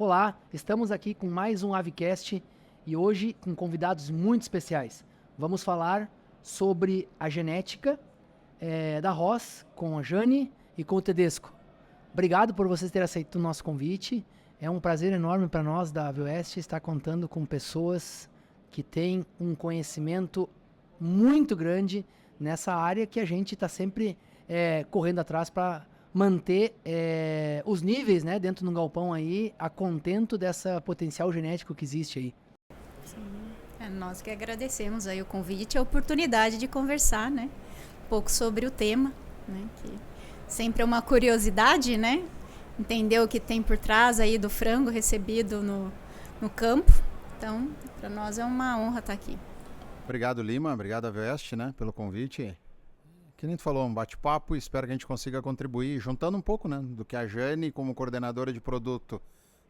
Olá, estamos aqui com mais um Avicast e hoje com convidados muito especiais. Vamos falar sobre a genética da Ross com a Jane e com o Tedesco. Obrigado por vocês terem aceito o nosso convite. É um prazer enorme para nós da Avioeste estar contando com pessoas que têm um conhecimento muito grande nessa área que a gente está sempre correndo atrás para manter os níveis, né, dentro do galpão aí, a contento dessa potencial genético que existe aí. Sim, nós que agradecemos aí o convite e a oportunidade de conversar, né, um pouco sobre o tema, né, que sempre é uma curiosidade, né, entender o que tem por trás aí do frango recebido no campo. Então, para nós é uma honra estar aqui. Obrigado, Lima. Obrigado, Avioeste, né, pelo convite. Que nem tu falou, um bate-papo e espero que a gente consiga contribuir, juntando um pouco, né, do que a Jane, como coordenadora de produto,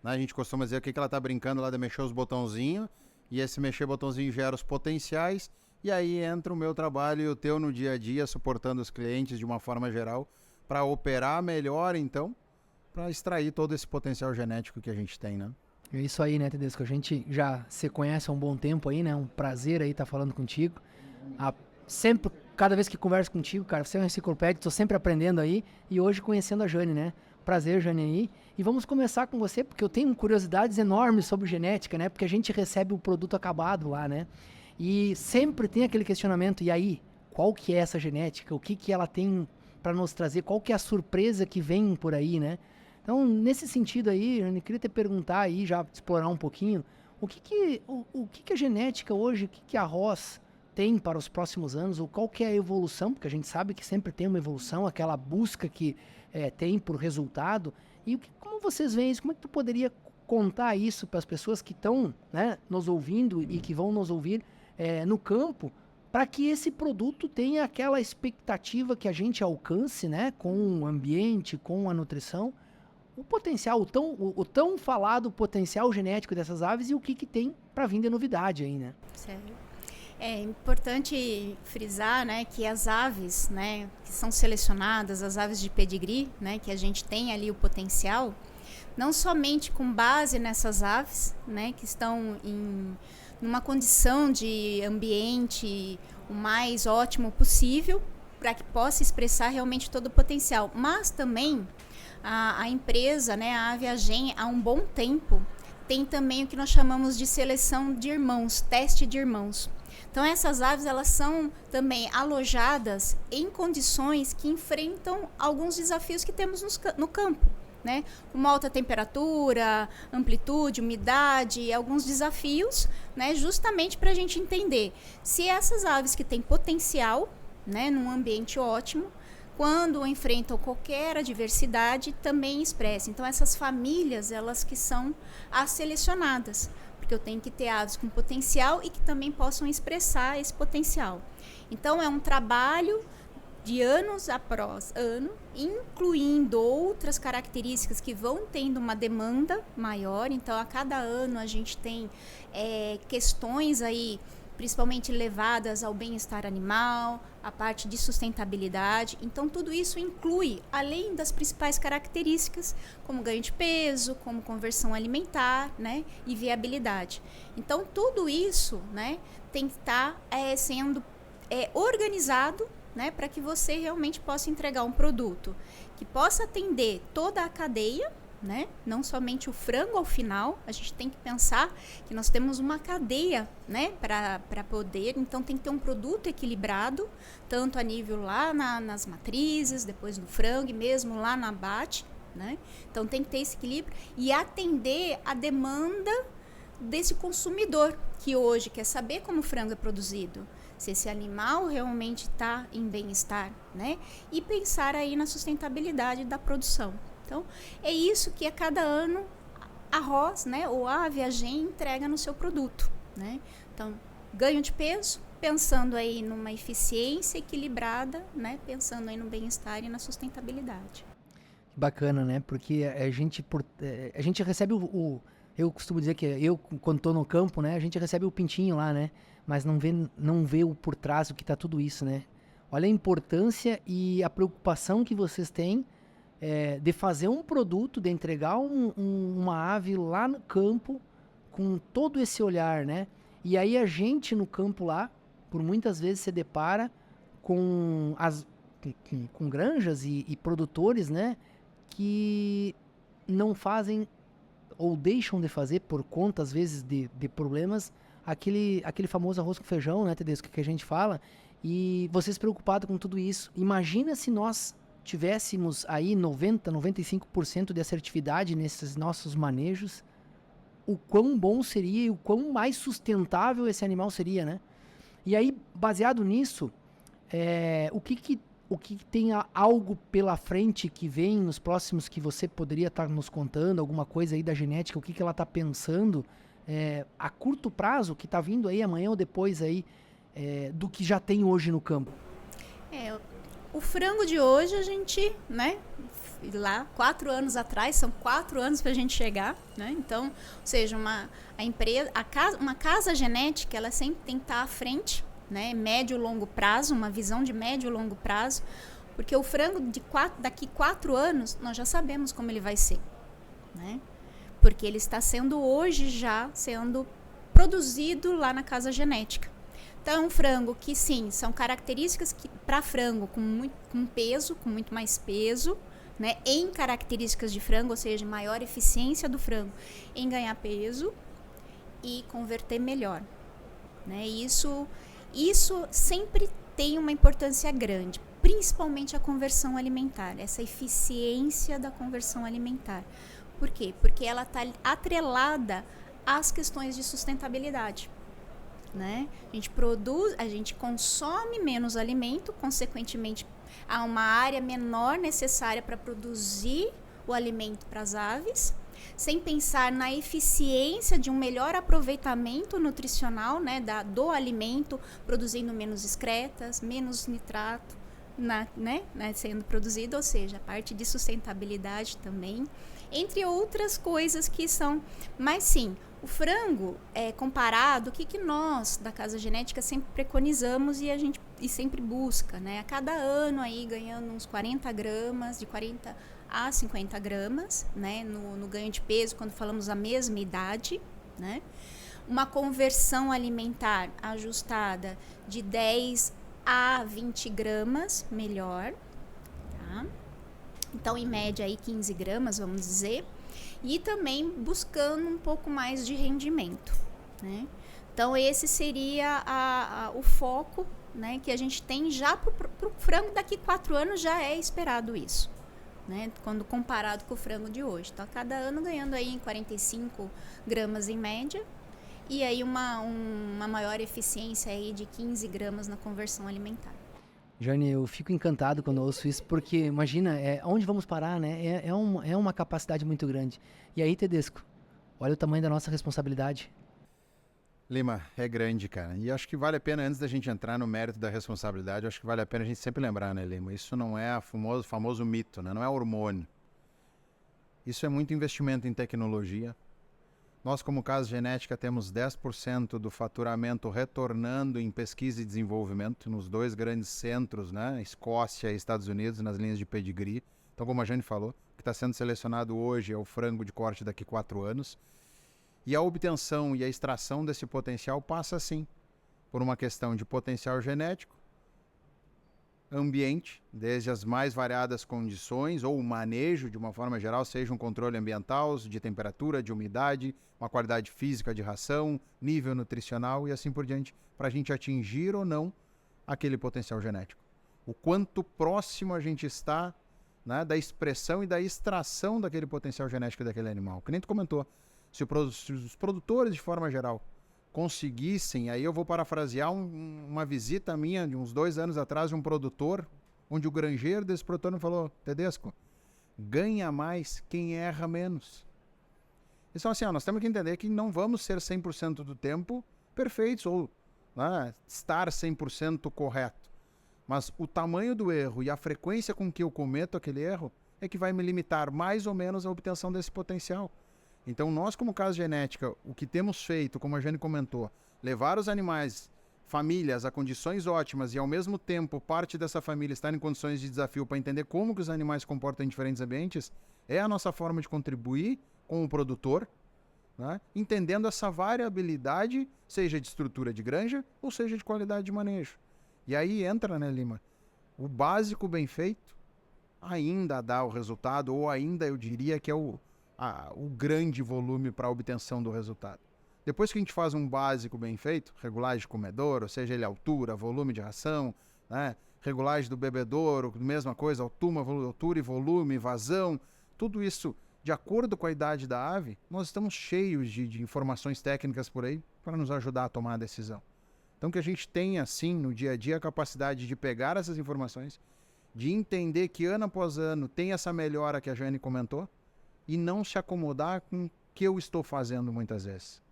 né, a gente costuma dizer o que ela tá brincando lá de mexer os botãozinhos, e esse mexer botãozinho gera os potenciais, e aí entra o meu trabalho e o teu no dia a dia, suportando os clientes de uma forma geral, para operar melhor, então, para extrair todo esse potencial genético que a gente tem, né? É isso aí, né, Tedesco? A gente já se conhece há um bom tempo aí, né? Um prazer aí estar falando contigo. Sempre, cada vez que converso contigo, cara, você é uma enciclopédia, tô sempre aprendendo aí. E hoje conhecendo a Jane, né? Prazer, Jane, aí. E vamos começar com você, porque eu tenho curiosidades enormes sobre genética, né? Porque a gente recebe o produto acabado lá, né? E sempre tem aquele questionamento, e aí? Qual que é essa genética? O que que ela tem para nos trazer? Qual que é a surpresa que vem por aí, né? Então, nesse sentido aí, eu queria te perguntar aí, já explorar um pouquinho, o que a genética hoje, o que que a Ross tem para os próximos anos, ou qual que é a evolução, porque a gente sabe que sempre tem uma evolução, aquela busca que tem por resultado, e como vocês veem isso, como é que tu poderia contar isso para as pessoas que estão, né, nos ouvindo e que vão nos ouvir no campo, para que esse produto tenha aquela expectativa que a gente alcance, né, com o ambiente, com a nutrição, o potencial, o tão falado potencial genético dessas aves e o que tem para vir de novidade aí, né? Sério. É importante frisar, né, que as aves, né, que são selecionadas, as aves de pedigree, né, que a gente tem ali o potencial, não somente com base nessas aves, né, que estão numa condição de ambiente o mais ótimo possível para que possa expressar realmente todo o potencial, mas também a empresa, né, a Aviagen, há um bom tempo, tem também o que nós chamamos de seleção de irmãos, teste de irmãos. Então, essas aves, elas são também alojadas em condições que enfrentam alguns desafios que temos no campo, né? Uma alta temperatura, amplitude, umidade, alguns desafios, né? Justamente para a gente entender se essas aves que têm potencial, né, num ambiente ótimo, quando enfrentam qualquer adversidade, também expressa. Então, essas famílias, elas que são as selecionadas, porque eu tenho que ter aves com potencial e que também possam expressar esse potencial. Então, é um trabalho de anos após ano, incluindo outras características que vão tendo uma demanda maior. Então, a cada ano a gente tem questões aí, principalmente levadas ao bem-estar animal, a parte de sustentabilidade. Então, tudo isso inclui, além das principais características, como ganho de peso, como conversão alimentar, né, e viabilidade. Então, tudo isso, né, tem que estar sendo organizado, né, para que você realmente possa entregar um produto que possa atender toda a cadeia, né? Não somente o frango ao final. A gente tem que pensar que nós temos uma cadeia, né, para poder, então tem que ter um produto equilibrado, tanto a nível lá nas matrizes, depois no frango e mesmo lá na abate, né? Então tem que ter esse equilíbrio e atender a demanda desse consumidor que hoje quer saber como o frango é produzido, se esse animal realmente está em bem-estar, né? E pensar aí na sustentabilidade da produção. Então, é isso que a cada ano a Ross, né, ou a Aviagen entrega no seu produto, né? Então, ganho de peso, pensando aí numa eficiência equilibrada, né, pensando aí no bem-estar e na sustentabilidade. Bacana, né? Porque a gente recebe eu costumo dizer que eu, quando estou no campo, né, a gente recebe o pintinho lá, né? Mas não vê o por trás o que está tudo isso, né? Olha a importância e a preocupação que vocês têm de fazer um produto, de entregar uma ave lá no campo com todo esse olhar, né? E aí a gente no campo lá, por muitas vezes se depara com granjas e produtores, né? Que não fazem ou deixam de fazer por conta, às vezes, de problemas, aquele famoso arroz com feijão, né, Tedesco, que a gente fala, e vocês preocupados com tudo isso. Imagina se nós tivéssemos aí 95% de assertividade nesses nossos manejos, o quão bom seria e o quão mais sustentável esse animal seria, né? E aí, baseado nisso, o que tem algo pela frente que vem nos próximos que você poderia estar nos contando, alguma coisa aí da genética, o que ela está pensando a curto prazo, que está vindo aí amanhã ou depois aí, do que já tem hoje no campo? O frango de hoje a gente, né, lá 4 anos atrás, são 4 anos para a gente chegar, né? Então, ou seja, uma casa genética, ela sempre tem que estar à frente, né, médio e longo prazo, uma visão de médio e longo prazo, porque o frango daqui 4 anos, nós já sabemos como ele vai ser, né? Porque ele está sendo hoje já sendo produzido lá na casa genética. Então, é um frango que, sim, são características que para frango com peso, com muito mais peso, né, em características de frango, ou seja, maior eficiência do frango em ganhar peso e converter melhor, né? Isso sempre tem uma importância grande, principalmente a conversão alimentar, essa eficiência da conversão alimentar. Por quê? Porque ela está atrelada às questões de sustentabilidade, né? A gente consome menos alimento, consequentemente há uma área menor necessária para produzir o alimento para as aves, sem pensar na eficiência de um melhor aproveitamento nutricional, né, do alimento, produzindo menos excretas, menos nitrato, né, sendo produzido, ou seja, a parte de sustentabilidade também, entre outras coisas que são. Mas sim, o frango, comparado, o que nós da Casa Genética sempre preconizamos e sempre busca, né? A cada ano aí ganhando uns 40 gramas, de 40 a 50 gramas, né? No ganho de peso, quando falamos a mesma idade, né? Uma conversão alimentar ajustada de 10 a 20 gramas, melhor, tá? Então, em média, aí 15 gramas, vamos dizer. E também buscando um pouco mais de rendimento, né? Então, esse seria o foco, né, que a gente tem já para o frango. Daqui 4 anos já é esperado isso, né? Quando comparado com o frango de hoje. Então, cada ano ganhando aí em 45 gramas em média. E aí uma maior eficiência aí de 15 gramas na conversão alimentar. Jane, eu fico encantado quando eu ouço isso, porque imagina, onde vamos parar, né? É uma capacidade muito grande. E aí, Tedesco, olha o tamanho da nossa responsabilidade. Lima, é grande, cara. E acho que vale a pena, antes da gente entrar no mérito da responsabilidade, acho que vale a pena a gente sempre lembrar, né, Lima? Isso não é o famoso mito, né? Não é hormônio. Isso é muito investimento em tecnologia. Nós, como Casa Genética, temos 10% do faturamento retornando em pesquisa e desenvolvimento nos 2 grandes centros, né? Escócia e Estados Unidos, nas linhas de pedigree. Então, como a Jane falou, o que está sendo selecionado hoje é o frango de corte daqui 4 anos. E a obtenção e a extração desse potencial passa, sim, por uma questão de potencial genético, ambiente, desde as mais variadas condições, ou o manejo, de uma forma geral, seja um controle ambiental, de temperatura, de umidade, uma qualidade física de ração, nível nutricional e assim por diante, para a gente atingir ou não aquele potencial genético. O quanto próximo a gente está, né, da expressão e da extração daquele potencial genético daquele animal. Que nem tu comentou, se os produtores, de forma geral, conseguissem, aí eu vou parafrasear uma visita minha de uns 2 anos atrás de um produtor, onde o granjeiro desse produtor me falou: Tedesco, ganha mais quem erra menos. Então, assim, nós temos que entender que não vamos ser 100% do tempo perfeitos ou, né, estar 100% correto. Mas o tamanho do erro e a frequência com que eu cometo aquele erro é que vai me limitar mais ou menos a obtenção desse potencial. Então, nós, como Casa Genética, o que temos feito, como a Jane comentou, levar os animais famílias a condições ótimas e ao mesmo tempo parte dessa família estar em condições de desafio para entender como que os animais se comportam em diferentes ambientes, é a nossa forma de contribuir com o produtor, né? Entendendo essa variabilidade, seja de estrutura de granja ou seja de qualidade de manejo. E aí entra, né, Lima, o básico bem feito ainda dá o resultado, ou ainda eu diria que é o grande volume para a obtenção do resultado. Depois que a gente faz um básico bem feito, regulagem de comedor, ou seja, ele altura, volume de ração, né? Regulagem do bebedouro, mesma coisa, altura e volume, vazão, tudo isso de acordo com a idade da ave, nós estamos cheios de informações técnicas por aí para nos ajudar a tomar a decisão. Então que a gente tenha, sim, no dia a dia, a capacidade de pegar essas informações, de entender que ano após ano tem essa melhora que a Jane comentou e não se acomodar com o que eu estou fazendo muitas vezes.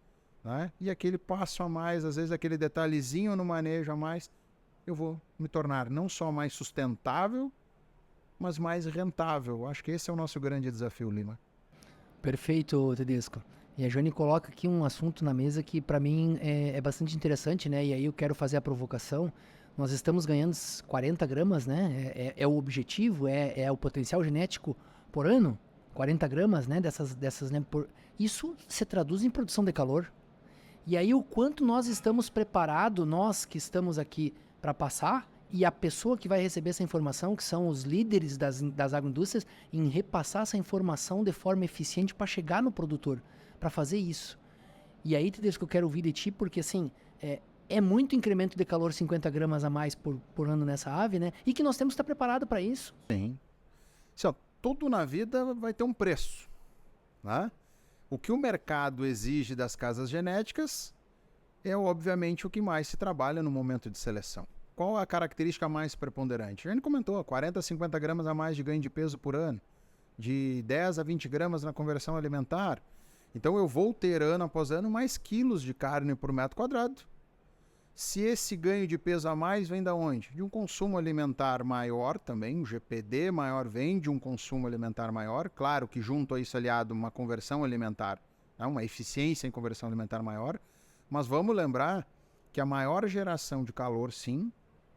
Né? E aquele passo a mais, às vezes aquele detalhezinho no manejo a mais, eu vou me tornar não só mais sustentável, mas mais rentável. Acho que esse é o nosso grande desafio, Lima. Perfeito, Tedesco. E a Jane coloca aqui um assunto na mesa que para mim é bastante interessante, né? E aí eu quero fazer a provocação. Nós estamos ganhando 40 gramas, né? É o objetivo, é o potencial genético por ano, 40 gramas, né? Dessas, né? Isso se traduz em produção de calor. E aí o quanto nós estamos preparados, nós que estamos aqui para passar, e a pessoa que vai receber essa informação, que são os líderes das agroindústrias, em repassar essa informação de forma eficiente para chegar no produtor, para fazer isso. E aí, Tedesco, eu quero ouvir de ti, porque assim, é muito incremento de calor, 50 gramas a mais por ano nessa ave, né? E que nós temos que estar preparados para isso. Sim. Assim, ó, tudo na vida vai ter um preço, né? O que o mercado exige das casas genéticas é, obviamente, o que mais se trabalha no momento de seleção. Qual a característica mais preponderante? A gente comentou, 40 a 50 gramas a mais de ganho de peso por ano, de 10 a 20 gramas na conversão alimentar. Então eu vou ter ano após ano mais quilos de carne por metro quadrado. Se esse ganho de peso a mais vem da onde? De um consumo alimentar maior também, um GPD maior vem de um consumo alimentar maior. Claro que junto a isso aliado uma conversão alimentar, né, uma eficiência em conversão alimentar maior. Mas vamos lembrar que a maior geração de calor, sim,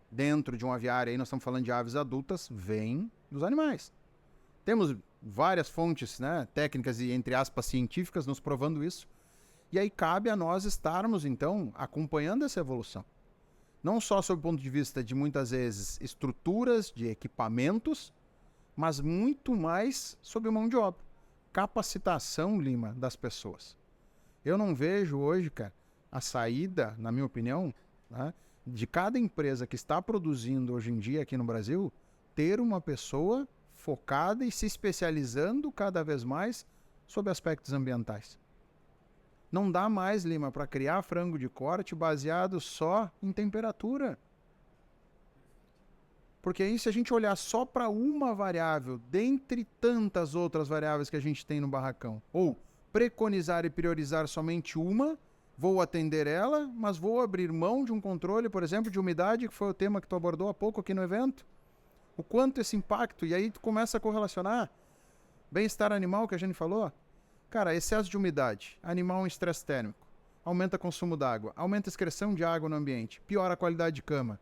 dentro de um aviário, aí nós estamos falando de aves adultas, vem dos animais. Temos várias fontes, né, técnicas e, entre aspas, científicas nos provando isso. E aí cabe a nós estarmos, então, acompanhando essa evolução. Não só sob o ponto de vista de, muitas vezes, estruturas, de equipamentos, mas muito mais sob mão de obra. Capacitação, Lima, das pessoas. Eu não vejo hoje, cara, a saída, na minha opinião, né, de cada empresa que está produzindo hoje em dia aqui no Brasil, ter uma pessoa focada e se especializando cada vez mais sobre aspectos ambientais. Não dá mais, Lima, para criar frango de corte baseado só em temperatura. Porque aí, se a gente olhar só para uma variável, dentre tantas outras variáveis que a gente tem no barracão, ou preconizar e priorizar somente uma, vou atender ela, mas vou abrir mão de um controle, por exemplo, de umidade, que foi o tema que tu abordou há pouco aqui no evento. O quanto esse impacto, e aí tu começa a correlacionar bem-estar animal, que a gente falou. Cara, excesso de umidade, animal em estresse térmico, aumenta o consumo d'água, aumenta a excreção de água no ambiente, piora a qualidade de cama.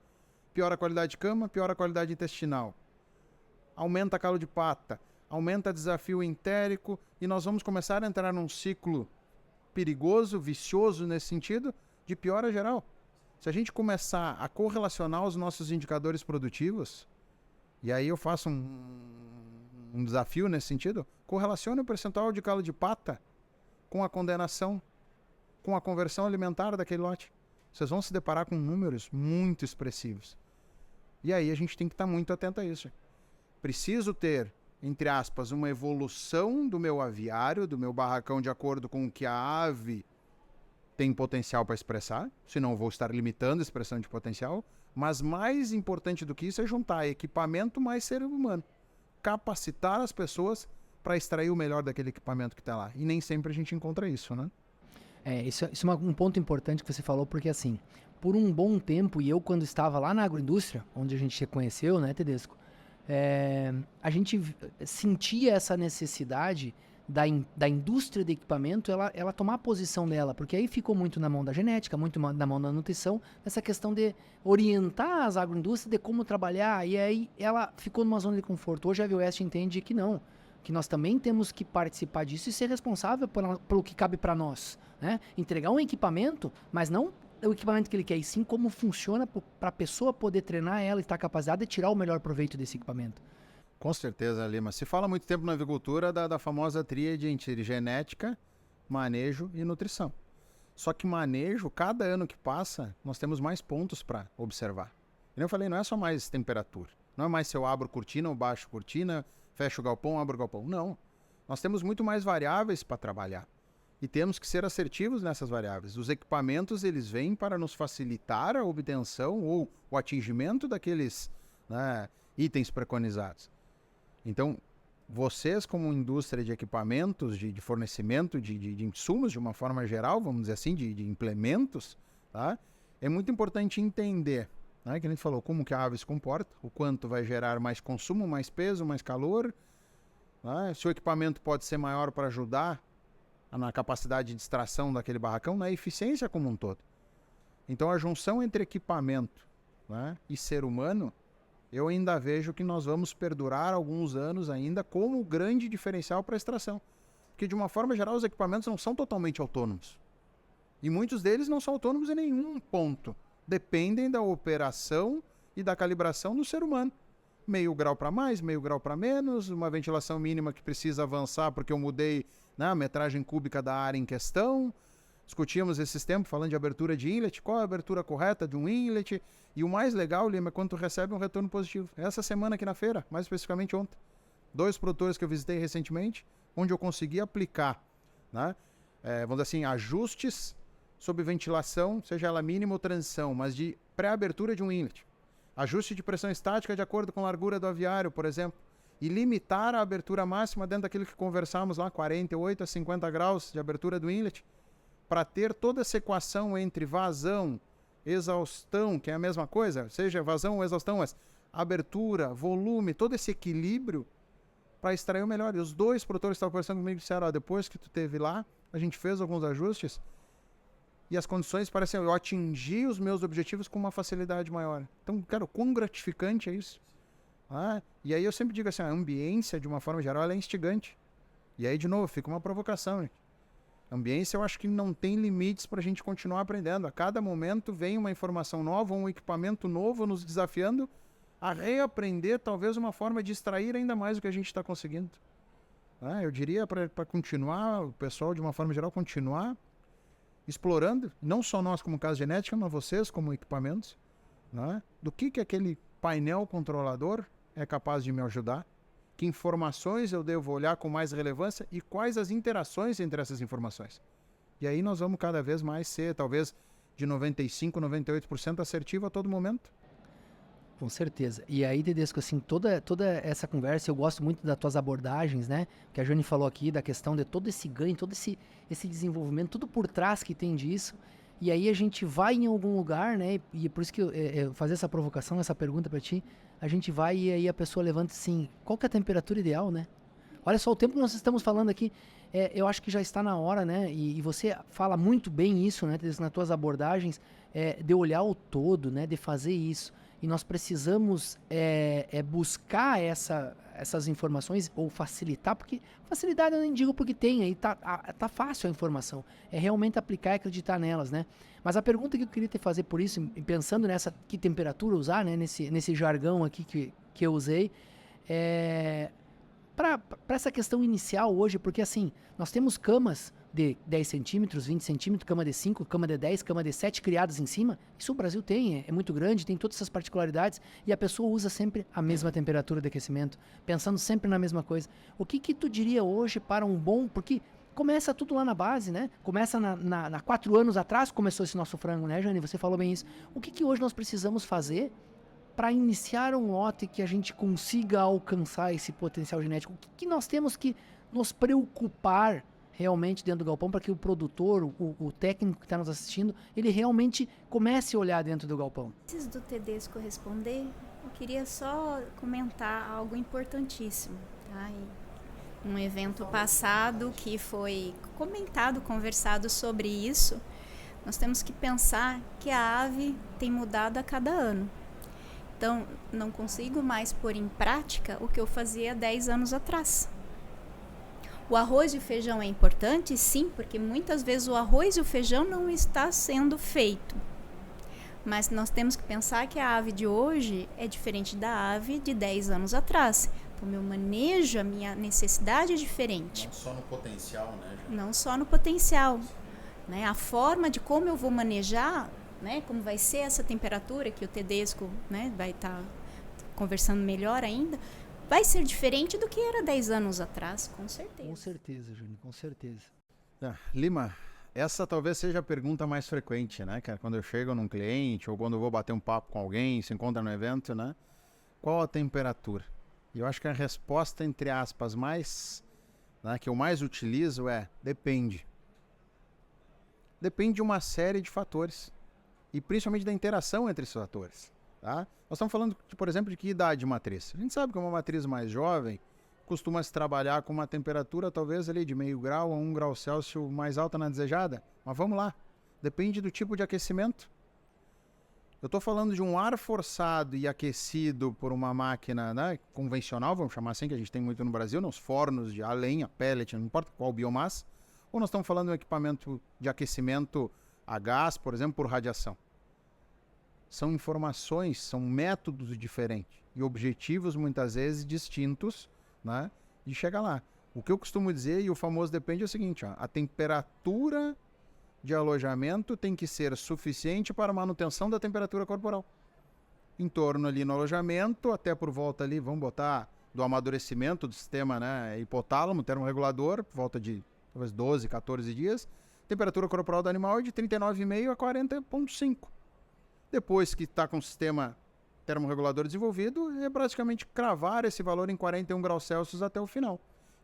Piora a qualidade de cama, piora a qualidade intestinal. Aumenta calo de pata, aumenta desafio entérico, e nós vamos começar a entrar num ciclo perigoso, vicioso nesse sentido, de piora geral. Se a gente começar a correlacionar os nossos indicadores produtivos, e aí eu faço um desafio nesse sentido, correlacione o percentual de calo de pata com a condenação, com a conversão alimentar daquele lote. Vocês vão se deparar com números muito expressivos. E aí a gente tem que estar muito atento a isso. Preciso ter, entre aspas, uma evolução do meu aviário, do meu barracão, de acordo com o que a ave tem potencial para expressar, senão eu vou estar limitando a expressão de potencial. Mas mais importante do que isso é juntar equipamento mais ser humano. Capacitar as pessoas para extrair o melhor daquele equipamento que está lá. E nem sempre a gente encontra isso, né? Isso é um ponto importante que você falou, porque assim, por um bom tempo, e eu quando estava lá na agroindústria, onde a gente se conheceu, né, Tedesco, a gente sentia essa necessidade da indústria de equipamento ela tomar a posição dela, porque aí ficou muito na mão da genética, muito na mão da nutrição, essa questão de orientar as agroindústrias de como trabalhar, e aí ela ficou numa zona de conforto. Hoje a Avioeste entende que não, que nós também temos que participar disso e ser responsável pelo que cabe para nós, né? Entregar um equipamento, mas não o equipamento que ele quer, e sim como funciona para a pessoa poder treinar ela e estar capacitada de tirar o melhor proveito desse equipamento. Com certeza, Lima. Se fala há muito tempo na avicultura da famosa tríade entre genética, manejo e nutrição. Só que manejo, cada ano que passa, nós temos mais pontos para observar. Como eu falei, não é só mais temperatura. Não é mais se eu abro cortina ou baixo cortina, fecho o galpão, abro o galpão. Não. Nós temos muito mais variáveis para trabalhar. E temos que ser assertivos nessas variáveis. Os equipamentos, eles vêm para nos facilitar a obtenção ou o atingimento daqueles, né, itens preconizados. Então, vocês como indústria de equipamentos, de fornecimento de insumos, de uma forma geral, vamos dizer assim, de implementos, tá? É muito importante entender, né, que a gente falou, como que a ave se comporta, o quanto vai gerar mais consumo, mais peso, mais calor, né? Se o equipamento pode ser maior para ajudar na capacidade de extração daquele barracão, na eficiência como um todo. Então, a junção entre equipamento, né, e ser humano, eu ainda vejo que nós vamos perdurar alguns anos ainda como grande diferencial para a extração. Porque, de uma forma geral, os equipamentos não são totalmente autônomos. E muitos deles não são autônomos em nenhum ponto. Dependem da operação e da calibração do ser humano. Meio grau para mais, meio grau para menos, uma ventilação mínima que precisa avançar porque eu mudei, né, a metragem cúbica da área em questão. Discutíamos esses tempos falando de abertura de inlet, qual é a abertura correta de um inlet. E o mais legal, Lima, é quando tu recebe um retorno positivo. Essa semana aqui na feira, mais especificamente ontem. 2 produtores que eu visitei recentemente, onde eu consegui aplicar, né, vamos dizer assim, ajustes sobre ventilação, seja ela mínima ou transição, mas de pré-abertura de um inlet. Ajuste de pressão estática de acordo com a largura do aviário, por exemplo. E limitar a abertura máxima dentro daquilo que conversamos lá, 48 a 50 graus de abertura do inlet, para ter toda essa equação entre vazão, exaustão, que é a mesma coisa, seja vazão ou exaustão, mas abertura, volume, todo esse equilíbrio para extrair o melhor. E os 2 produtores que estavam conversando comigo disseram, depois que tu teve lá, a gente fez alguns ajustes e as condições parecem, eu atingi os meus objetivos com uma facilidade maior. Então, cara, quão gratificante é isso? E aí eu sempre digo assim, a ambiência, de uma forma geral, ela é instigante. E aí, de novo, fica uma provocação, gente. A ambiência, eu acho que não tem limites para a gente continuar aprendendo. A cada momento vem uma informação nova, um equipamento novo nos desafiando a reaprender, talvez, uma forma de extrair ainda mais o que a gente está conseguindo. Eu diria para continuar, o pessoal, de uma forma geral, continuar explorando, não só nós como Casa Genética, mas vocês como equipamentos, né, do que aquele painel controlador é capaz de me ajudar, que informações eu devo olhar com mais relevância e quais as interações entre essas informações. E aí nós vamos cada vez mais ser, talvez, de 95%, 98% assertivo a todo momento. Com certeza. E aí, Tedesco, assim, toda essa conversa, eu gosto muito das tuas abordagens, né? Que a Jane falou aqui, da questão de todo esse ganho, todo esse desenvolvimento, tudo por trás que tem disso. E aí a gente vai em algum lugar, né? E por isso que eu fazer essa provocação, essa pergunta para ti, a gente vai e aí a pessoa levanta assim, qual que é a temperatura ideal, né? Olha só, o tempo que nós estamos falando aqui, eu acho que já está na hora, né? E você fala muito bem isso, né, Tedesco, nas tuas abordagens, de olhar o todo, né? De fazer isso. E nós precisamos buscar essas informações ou facilitar, porque facilidade eu nem digo porque tem, aí tá fácil a informação. É realmente aplicar e acreditar nelas, né? Mas a pergunta que eu queria te fazer por isso, pensando nessa, que temperatura usar, né? Nesse jargão aqui que eu usei, para essa questão inicial hoje, porque assim, nós temos camas de 10 centímetros, 20 centímetros, cama de 5, cama de 10, cama de 7 criadas em cima. Isso o Brasil tem, é muito grande, tem todas essas particularidades e a pessoa usa sempre a mesma temperatura de aquecimento, pensando sempre na mesma coisa. O que tu diria hoje para um bom... Porque começa tudo lá na base, né? Começa 4 anos atrás, começou esse nosso frango, né, Jane? Você falou bem isso. O que hoje nós precisamos fazer para iniciar um lote que a gente consiga alcançar esse potencial genético? O que nós temos que nos preocupar realmente dentro do galpão para que o produtor, o técnico que está nos assistindo, ele realmente comece a olhar dentro do galpão? Antes do Tedesco responder, eu queria só comentar algo importantíssimo, tá? um evento passado que foi comentado, conversado sobre isso, nós temos que pensar que a ave tem mudado a cada ano. Então, não consigo mais pôr em prática o que eu fazia 10 anos atrás. O arroz e o feijão é importante? Sim, porque muitas vezes o arroz e o feijão não está sendo feito. Mas nós temos que pensar que a ave de hoje é diferente da ave de 10 anos atrás. O meu manejo, a minha necessidade é diferente. Não só no potencial, né? Não só no potencial. Né? A forma de como eu vou manejar, né? Como vai ser essa temperatura, que o Tedesco, né, vai estar conversando melhor ainda, vai ser diferente do que era 10 anos atrás, com certeza. Com certeza, Júnior, com certeza. Lima, essa talvez seja a pergunta mais frequente, né, cara? Quando eu chego num cliente ou quando eu vou bater um papo com alguém, se encontra no evento, né? Qual a temperatura? E eu acho que a resposta, entre aspas, mais, né, que eu mais utilizo é depende. Depende de uma série de fatores. E principalmente da interação entre esses fatores. Tá? Nós estamos falando, por exemplo, de que idade de matriz. A gente sabe que uma matriz mais jovem costuma se trabalhar com uma temperatura talvez ali de meio grau a 1 grau Celsius mais alta na desejada. Mas vamos lá. Depende do tipo de aquecimento. Eu estou falando de um ar forçado e aquecido por uma máquina, né, convencional, vamos chamar assim, que a gente tem muito no Brasil, nos fornos de a lenha, pellet, não importa qual biomassa. Ou nós estamos falando de um equipamento de aquecimento a gás, por exemplo, por radiação. São informações, são métodos diferentes e objetivos muitas vezes distintos, né, de chegar lá. O que eu costumo dizer, e o famoso depende, é o seguinte, ó, a temperatura de alojamento tem que ser suficiente para a manutenção da temperatura corporal. Em torno ali no alojamento, até por volta ali, vamos botar do amadurecimento do sistema, né, hipotálamo, termorregulador, por volta de talvez 12, 14 dias, temperatura corporal do animal é de 39,5 a 40,5. Depois que está com o sistema termorregulador desenvolvido, é praticamente cravar esse valor em 41 graus Celsius até o final.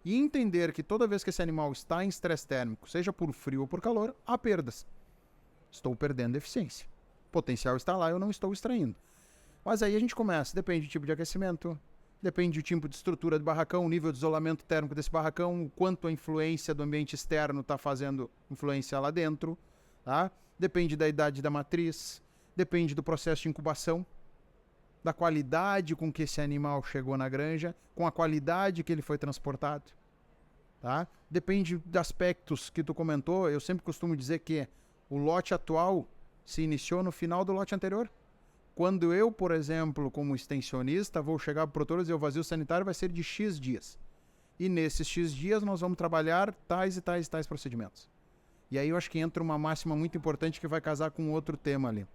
E entender que toda vez que esse animal está em estresse térmico, seja por frio ou por calor, há perdas. Estou perdendo eficiência. O potencial está lá, eu não estou extraindo. Mas aí a gente começa, depende do tipo de aquecimento, depende do tipo de estrutura do barracão, o nível de isolamento térmico desse barracão, o quanto a influência do ambiente externo está fazendo influência lá dentro, tá? Depende da idade da matriz, depende do processo de incubação, da qualidade com que esse animal chegou na granja, com a qualidade que ele foi transportado, tá? Depende de aspectos que tu comentou. Eu sempre costumo dizer que o lote atual se iniciou no final do lote anterior. Quando eu, por exemplo, como extensionista, vou chegar para o produtor e dizer o vazio sanitário vai ser de X dias. E nesses X dias nós vamos trabalhar tais e tais e tais procedimentos. E aí eu acho que entra uma máxima muito importante que vai casar com outro tema ali.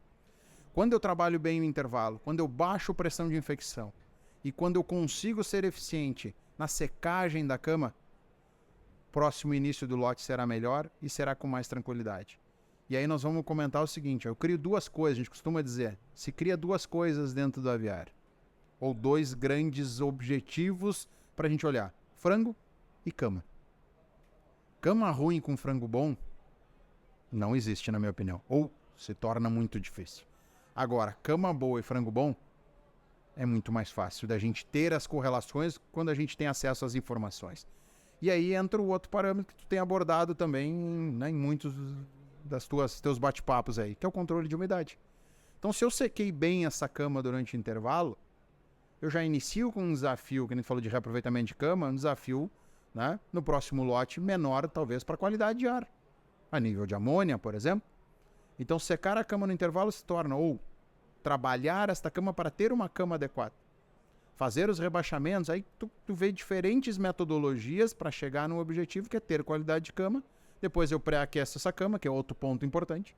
Quando eu trabalho bem o intervalo, quando eu baixo pressão de infecção e quando eu consigo ser eficiente na secagem da cama, próximo início do lote será melhor e será com mais tranquilidade. E aí nós vamos comentar o seguinte, eu crio duas coisas, a gente costuma dizer, se cria duas coisas dentro do aviário, ou dois grandes objetivos para a gente olhar, frango e cama. Cama ruim com frango bom não existe, na minha opinião, ou se torna muito difícil. Agora, cama boa e frango bom é muito mais fácil da gente ter as correlações quando a gente tem acesso às informações. E aí entra o outro parâmetro que tu tem abordado também, né, em muitos teus bate-papos aí, que é o controle de umidade. Então, se eu sequei bem essa cama durante o intervalo, eu já inicio com um desafio, que a gente falou de reaproveitamento de cama, um desafio, né, no próximo lote menor, talvez, para a qualidade de ar. A nível de amônia, por exemplo. Então, secar a cama no intervalo se torna ou trabalhar esta cama para ter uma cama adequada. Fazer os rebaixamentos, aí tu vê diferentes metodologias para chegar no objetivo, que é ter qualidade de cama. Depois eu pré-aqueço essa cama, que é outro ponto importante.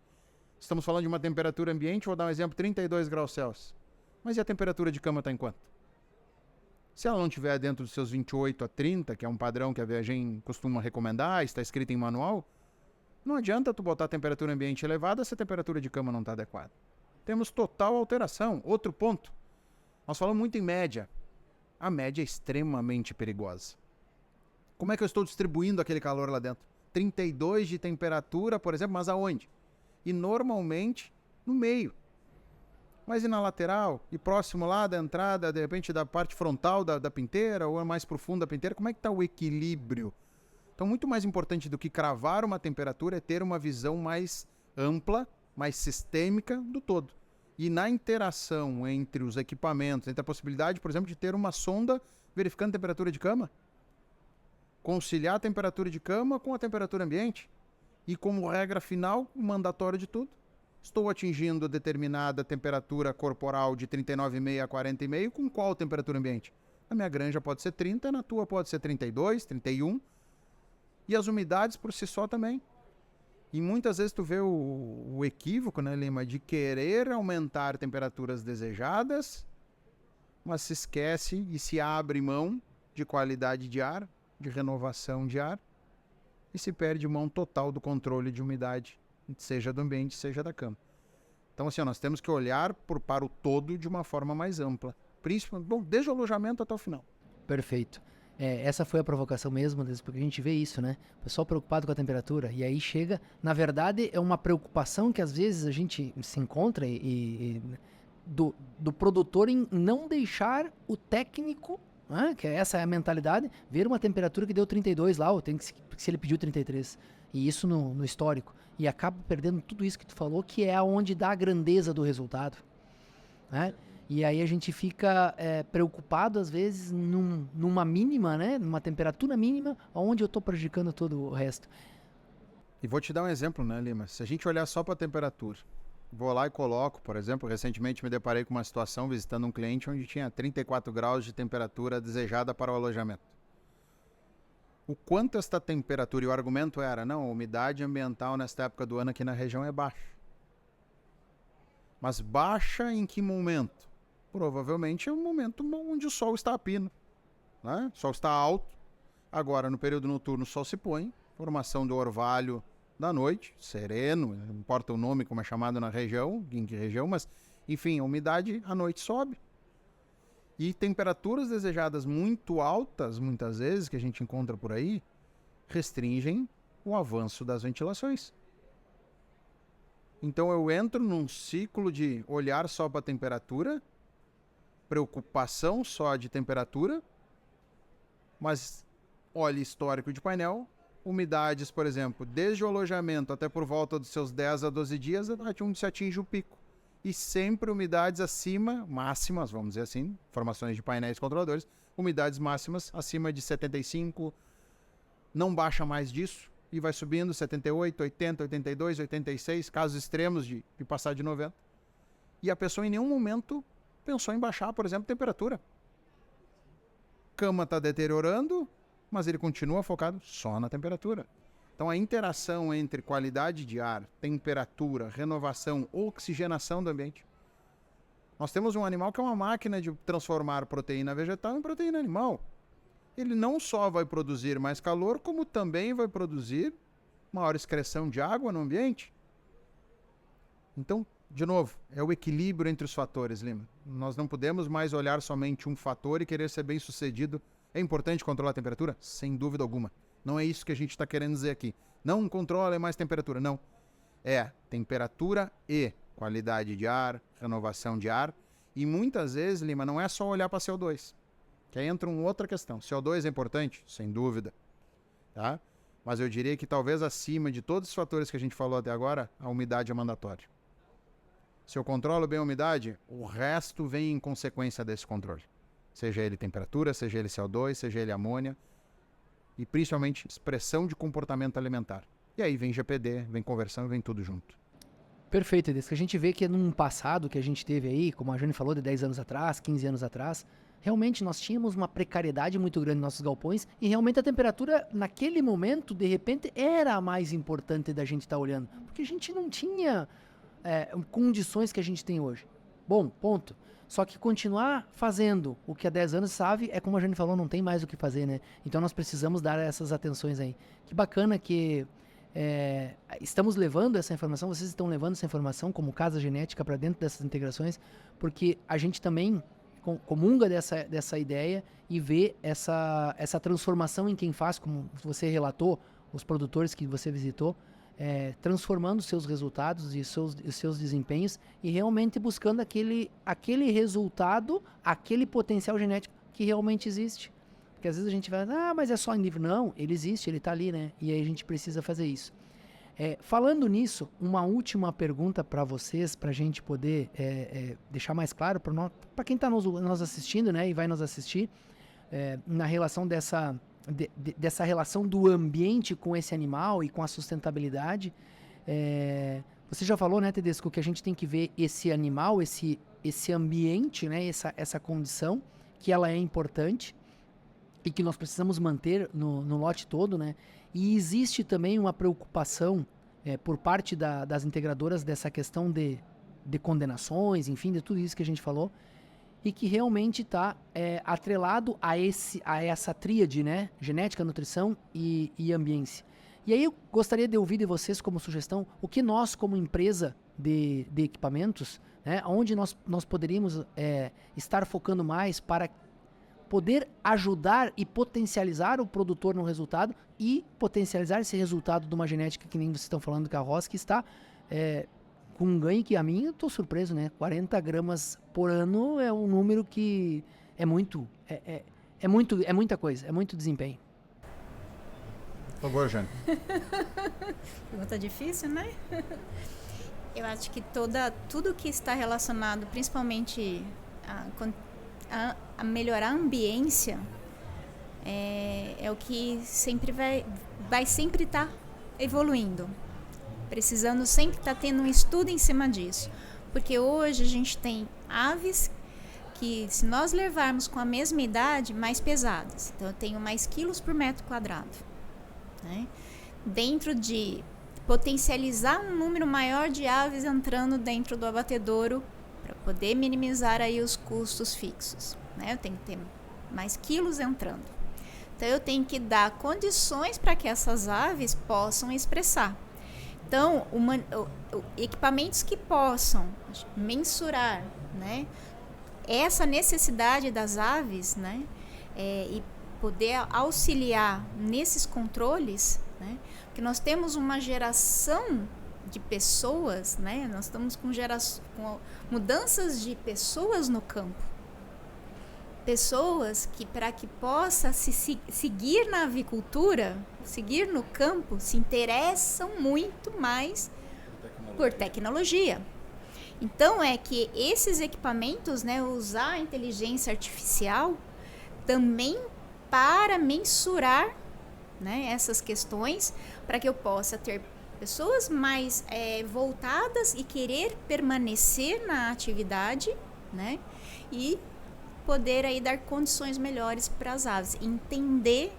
Estamos falando de uma temperatura ambiente, vou dar um exemplo, 32 graus Celsius. Mas e a temperatura de cama está em quanto? Se ela não estiver dentro dos seus 28 a 30, que é um padrão que a Viagem costuma recomendar, está escrito em manual, não adianta tu botar a temperatura ambiente elevada se a temperatura de cama não está adequada. Temos total alteração. Outro ponto. Nós falamos muito em média. A média é extremamente perigosa. Como é que eu estou distribuindo aquele calor lá dentro? 32 de temperatura, por exemplo, mas aonde? E normalmente no meio. Mas e na lateral? E próximo lá da entrada, de repente da parte frontal da pinteira, ou mais profunda da pinteira, como é que está o equilíbrio? Então, muito mais importante do que cravar uma temperatura é ter uma visão mais ampla, mais sistêmica do todo. E na interação entre os equipamentos, entre a possibilidade, por exemplo, de ter uma sonda verificando a temperatura de cama, conciliar a temperatura de cama com a temperatura ambiente. E como regra final, o mandatório de tudo. Estou atingindo determinada temperatura corporal de 39,5 a 40,5, com qual temperatura ambiente? Na minha granja pode ser 30, na tua pode ser 32, 31. E as umidades por si só também. E muitas vezes tu vê o equívoco, né, Lima, de querer aumentar temperaturas desejadas, mas se esquece e se abre mão de qualidade de ar, de renovação de ar, e se perde mão total do controle de umidade, seja do ambiente, seja da cama. Então, assim, nós temos que olhar para o todo de uma forma mais ampla. Principalmente, bom, desde o alojamento até o final. Perfeito. Essa foi a provocação mesmo, porque a gente vê isso, né? O pessoal preocupado com a temperatura. E aí chega, na verdade, é uma preocupação que às vezes a gente se encontra do produtor em não deixar o técnico, né, que essa é a mentalidade, ver uma temperatura que deu 32 lá, ou se ele pediu 33. E isso no histórico. E acaba perdendo tudo isso que tu falou, que é onde dá a grandeza do resultado, né? E aí a gente fica preocupado, às vezes, numa mínima, né? Numa temperatura mínima, onde eu estou prejudicando todo o resto. E vou te dar um exemplo, né, Lima? Se a gente olhar só para a temperatura, vou lá e coloco, por exemplo, recentemente me deparei com uma situação visitando um cliente onde tinha 34 graus de temperatura desejada para o alojamento. O quanto esta temperatura, e o argumento era, não, a umidade ambiental nesta época do ano aqui na região é baixa. Mas baixa em que momento? Provavelmente é um momento onde o sol está a pino, né? O sol está alto. Agora, no período noturno, o sol se põe, formação do orvalho da noite, sereno, não importa o nome como é chamado na região, em que região, mas, enfim, a umidade à noite sobe. E temperaturas desejadas muito altas, muitas vezes, que a gente encontra por aí, restringem o avanço das ventilações. Então eu entro num ciclo de olhar só para a temperatura, preocupação só de temperatura, mas olhe histórico de painel, umidades, por exemplo, desde o alojamento até por volta dos seus 10 a 12 dias, onde se atinge o pico. E sempre umidades acima, máximas, vamos dizer assim, informações de painéis controladores, umidades máximas acima de 75, não baixa mais disso, e vai subindo 78, 80, 82, 86, casos extremos de passar de 90. E a pessoa em nenhum momento pensou em baixar, por exemplo, temperatura. Cama está deteriorando, mas ele continua focado só na temperatura. Então a interação entre qualidade de ar, temperatura, renovação, oxigenação do ambiente. Nós temos um animal que é uma máquina de transformar proteína vegetal em proteína animal. Ele não só vai produzir mais calor, como também vai produzir maior excreção de água no ambiente. Então, de novo, é o equilíbrio entre os fatores, Lima. Nós não podemos mais olhar somente um fator e querer ser bem sucedido. É importante controlar a temperatura? Sem dúvida alguma. Não é isso que a gente está querendo dizer aqui. Não controla mais temperatura, não. É temperatura e qualidade de ar, renovação de ar. E muitas vezes, Lima, não é só olhar para CO2. Que aí entra uma outra questão. CO2 é importante? Sem dúvida. Tá? Mas eu diria que talvez acima de todos os fatores que a gente falou até agora, a umidade é mandatória. Se eu controlo bem a umidade, o resto vem em consequência desse controle. Seja ele temperatura, seja ele CO2, seja ele amônia. E principalmente expressão de comportamento alimentar. E aí vem GPD, vem conversão, vem tudo junto. Perfeito, Edson. Que a gente vê que num passado que a gente teve aí, como a Jane falou, de 10 anos atrás, 15 anos atrás, realmente nós tínhamos uma precariedade muito grande nos nossos galpões e realmente a temperatura naquele momento, de repente, era a mais importante da gente estar olhando. Porque a gente não tinha condições que a gente tem hoje. Bom, ponto. Só que continuar fazendo o que há 10 anos sabe, é como a Jane falou, não tem mais o que fazer, né? Então nós precisamos dar essas atenções aí. Que bacana que estamos levando essa informação, vocês estão levando essa informação como casa genética para dentro dessas integrações, porque a gente também comunga dessa ideia e vê essa transformação em quem faz, como você relatou, os produtores que você visitou, transformando seus resultados e seus desempenhos e realmente buscando aquele resultado, aquele potencial genético que realmente existe. Porque às vezes a gente vai, mas é só em livro. Não, ele existe, ele está ali, né? E aí a gente precisa fazer isso. Falando nisso, uma última pergunta para vocês, para a gente poder deixar mais claro para quem está nos assistindo, né, e vai nos assistir, na relação dessa relação do ambiente com esse animal e com a sustentabilidade. Você já falou, né, Tedesco, que a gente tem que ver esse animal, esse ambiente, né, essa condição, que ela é importante e que nós precisamos manter no lote todo, né? E existe também uma preocupação por parte das integradoras dessa questão de condenações, enfim, de tudo isso que a gente falou, e que realmente está atrelado a essa tríade, né? Genética, nutrição e ambiência. E aí eu gostaria de ouvir de vocês como sugestão o que nós, como empresa de equipamentos, né, onde nós poderíamos estar focando mais para poder ajudar e potencializar o produtor no resultado e potencializar esse resultado de uma genética que nem vocês estão falando que a Ross, que está com um ganho que a mim eu estou surpreso, né? 40 gramas por ano é um número que é muita coisa, é muito desempenho. Por favor, Jane. Pergunta difícil, né? Eu acho que tudo que está relacionado, principalmente a melhorar a ambiência, é o que sempre vai sempre estar evoluindo. Precisando sempre estar tendo um estudo em cima disso. Porque hoje a gente tem aves que, se nós levarmos com a mesma idade, mais pesadas. Então, eu tenho mais quilos por metro quadrado. Né? Dentro de potencializar um número maior de aves entrando dentro do abatedouro para poder minimizar aí os custos fixos. Né? Eu tenho que ter mais quilos entrando. Então, eu tenho que dar condições para que essas aves possam expressar. Então, equipamentos que possam mensurar, né, essa necessidade das aves, né, e poder auxiliar nesses controles, né, porque nós temos uma geração de pessoas, né, nós estamos com mudanças de pessoas no campo. Pessoas que, para que possa seguir na avicultura, seguir no campo, se interessam muito mais por tecnologia. Então, é que esses equipamentos, né, usar a inteligência artificial também para mensurar, né, essas questões, para que eu possa ter pessoas mais voltadas e querer permanecer na atividade, né, e poder aí dar condições melhores para as aves, entender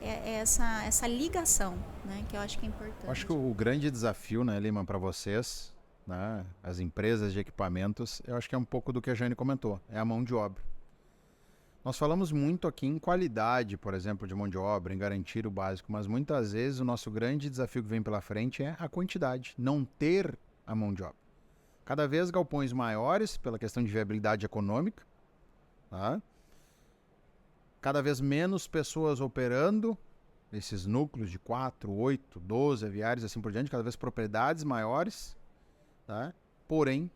essa ligação, né, que eu acho que é importante. Eu acho que o grande desafio, né, Lima, para vocês, né, as empresas de equipamentos, eu acho que é um pouco do que a Jane comentou, é a mão de obra. Nós falamos muito aqui em qualidade, por exemplo, de mão de obra, em garantir o básico, mas muitas vezes o nosso grande desafio que vem pela frente é a quantidade, não ter a mão de obra. Cada vez galpões maiores, pela questão de viabilidade econômica, tá? Cada vez menos pessoas operando esses núcleos de 4, 8, 12 aviários, assim por diante, cada vez propriedades maiores, tá? Porém,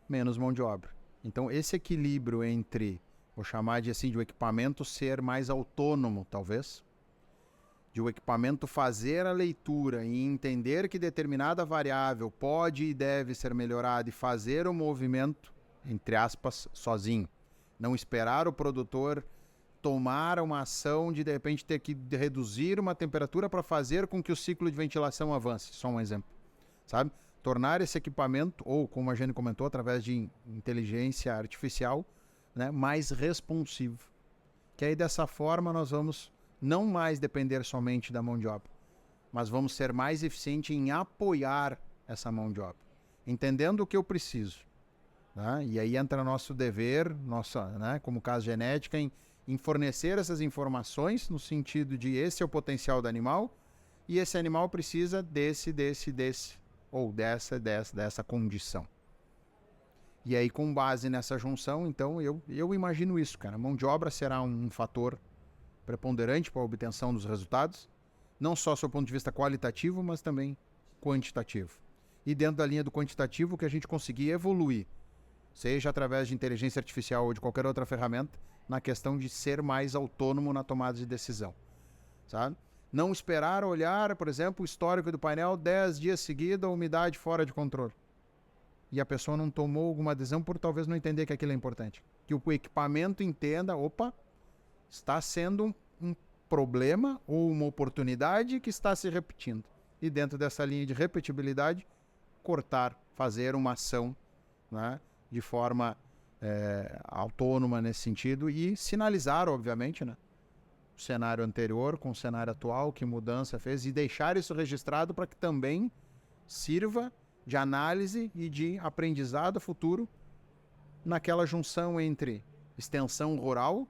menos mão de obra. Então, esse equilíbrio entre, vou chamar de assim, de o equipamento ser mais autônomo, talvez, de o equipamento fazer a leitura e entender que determinada variável pode e deve ser melhorada e fazer o movimento, entre aspas, sozinho. Não esperar o produtor tomar uma ação de repente ter que reduzir uma temperatura para fazer com que o ciclo de ventilação avance. Só um exemplo, sabe? Tornar esse equipamento, ou como a Jane comentou, através de inteligência artificial, né, mais responsivo. Que aí dessa forma nós vamos não mais depender somente da mão de obra, mas vamos ser mais eficientes em apoiar essa mão de obra, entendendo o que eu preciso. Né? E aí entra nosso dever, né, como caso genética, em fornecer essas informações no sentido de esse é o potencial do animal e esse animal precisa desse, ou dessa condição. E aí, com base nessa junção, então, eu imagino isso, cara. A mão de obra será um fator preponderante para a obtenção dos resultados, não só do ponto de vista qualitativo, mas também quantitativo. E dentro da linha do quantitativo, que a gente conseguir evoluir, seja através de inteligência artificial ou de qualquer outra ferramenta, na questão de ser mais autônomo na tomada de decisão, sabe? Não esperar olhar, por exemplo, o histórico do painel 10 dias seguidos, a umidade fora de controle. E a pessoa não tomou alguma decisão por talvez não entender que aquilo é importante. Que o equipamento entenda, opa, está sendo um problema ou uma oportunidade que está se repetindo. E dentro dessa linha de repetibilidade, cortar, fazer uma ação, né, de forma autônoma nesse sentido e sinalizar, obviamente, né, o cenário anterior com o cenário atual, que mudança fez, e deixar isso registrado para que também sirva de análise e de aprendizado futuro naquela junção entre extensão rural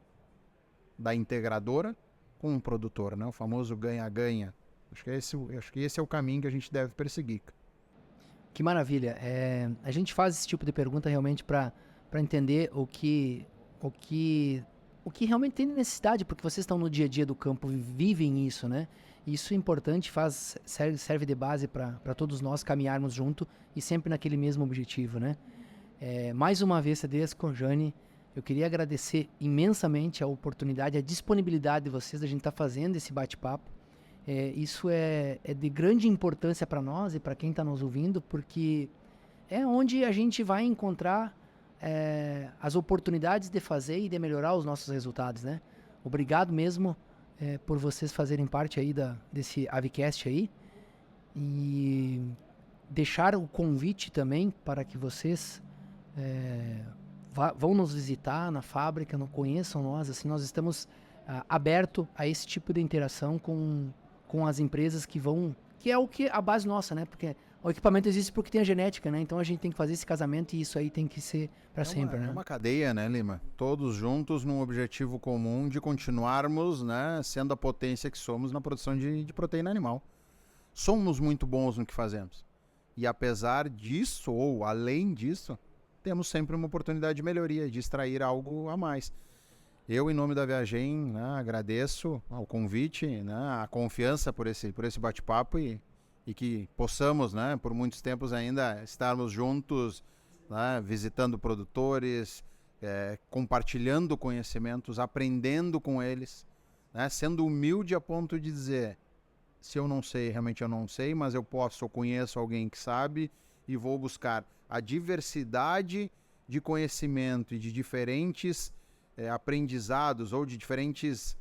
da integradora com o produtor, né? O famoso ganha-ganha. Acho que esse é o caminho que a gente deve perseguir. Que maravilha. A gente faz esse tipo de pergunta realmente para entender o que realmente tem necessidade, porque vocês estão no dia a dia do campo, vivem isso, né? Isso é importante, serve de base para todos nós caminharmos junto e sempre naquele mesmo objetivo, né? Mais uma vez, Tedesco, Jane, eu queria agradecer imensamente a oportunidade, a disponibilidade de vocês, da gente estar fazendo esse bate-papo. Isso é de grande importância para nós e para quem está nos ouvindo, porque é onde a gente vai encontrar as oportunidades de fazer e de melhorar os nossos resultados, né? Obrigado mesmo por vocês fazerem parte aí desse Avicast aí, e deixar o convite também para que vocês vão nos visitar na fábrica, conheçam nós, assim, nós estamos abertos a esse tipo de interação com as empresas que é o que a base nossa, né? Porque o equipamento existe porque tem a genética, né? Então a gente tem que fazer esse casamento e isso aí tem que ser para sempre, né? É uma cadeia, né, Lima? Todos juntos num objetivo comum de continuarmos, né, sendo a potência que somos na produção de proteína animal. Somos muito bons no que fazemos. E apesar disso, ou além disso, temos sempre uma oportunidade de melhoria, de extrair algo a mais. Eu, em nome da Viagem, né, agradeço ao convite, né, a confiança por esse bate-papo e que possamos, né, por muitos tempos ainda estarmos juntos, né, visitando produtores, compartilhando conhecimentos, aprendendo com eles, né, sendo humilde a ponto de dizer, se eu não sei, realmente eu não sei, mas eu conheço alguém que sabe e vou buscar a diversidade de conhecimento e de diferentes aprendizados ou de diferentes,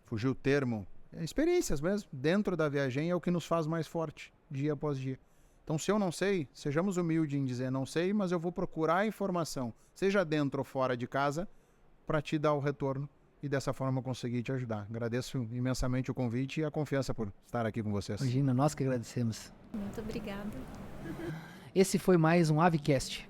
fugiu o termo, experiências mesmo, dentro da Viagem é o que nos faz mais forte, dia após dia. Então, se eu não sei, sejamos humildes em dizer não sei, mas eu vou procurar a informação, seja dentro ou fora de casa, para te dar o retorno e dessa forma conseguir te ajudar. Agradeço imensamente o convite e a confiança por estar aqui com vocês. Imagina, nós que agradecemos. Muito obrigada. Esse foi mais um Avicast.